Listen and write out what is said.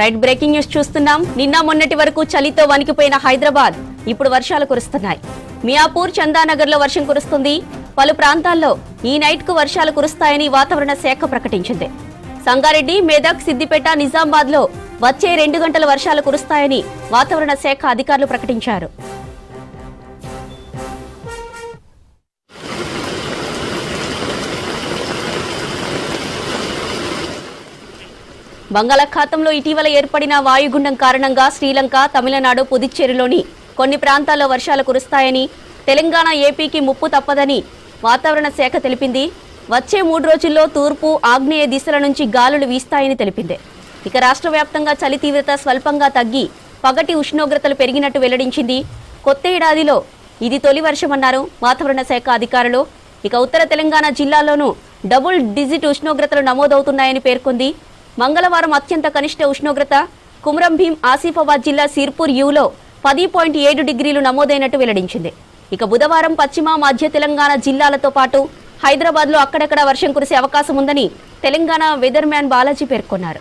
Right breaking news చూస్తున్నాం. నిన్న మొన్నటి వరకు చలితో వణికిపోయిన హైదరాబాద్ ఇప్పుడు వర్షాలు కురుస్తున్నాయి. మియాపూర్, చందానగర్ లో వర్షం కురుస్తుంది. పలు ప్రాంతాల్లో ఈ నైట్ కు వర్షాలు కురుస్తాయని వాతావరణ శాఖ ప్రకటించింది. సంగారెడ్డి, మెదక్, సిద్దిపేట, నిజామాబాద్ లో వచ్చే 2 గంటల వర్షాలు కురుస్తాయని వాతావరణ శాఖ అధికారులు ప్రకటించారు. బంగాళాఖాతంలో ఇటీవల ఏర్పడిన వాయుగుండం కారణంగా శ్రీలంక, తమిళనాడు, పుదుచ్చేరిలోని కొన్ని ప్రాంతాల్లో వర్షాలు కురుస్తాయని, తెలంగాణ, ఏపీకి ముప్పు తప్పదని వాతావరణ శాఖ తెలిపింది. వచ్చే 3 రోజుల్లో తూర్పు, ఆగ్నేయ దిశల నుంచి గాలులు వీస్తాయని తెలిపింది. ఇక రాష్ట్ర వ్యాప్తంగా చలి తీవ్రత స్వల్పంగా తగ్గి పగటి ఉష్ణోగ్రతలు పెరిగినట్టు వెల్లడించింది. కొత్త ఏడాదిలో ఇది తొలి వర్షమన్నారు వాతావరణ శాఖ అధికారులు. ఇక ఉత్తర తెలంగాణ జిల్లాల్లోనూ డబుల్ డిజిట్ ఉష్ణోగ్రతలు నమోదవుతున్నాయని పేర్కొంది. మంగళవారం అత్యంత కనిష్ట ఉష్ణోగ్రత కుమ్రం భీం, ఆసిఫాబాద్ జిల్లా సిర్పూర్ యూలో 10.7 డిగ్రీలు నమోదైనట్టు వెల్లడించింది. ఇక బుధవారం పశ్చిమ, మధ్య తెలంగాణ జిల్లాలతో పాటు హైదరాబాద్లో అక్కడక్కడ వర్షం కురిసే అవకాశం ఉందని తెలంగాణ వెదర్ మ్యాన్ బాలాజీ పేర్కొన్నారు.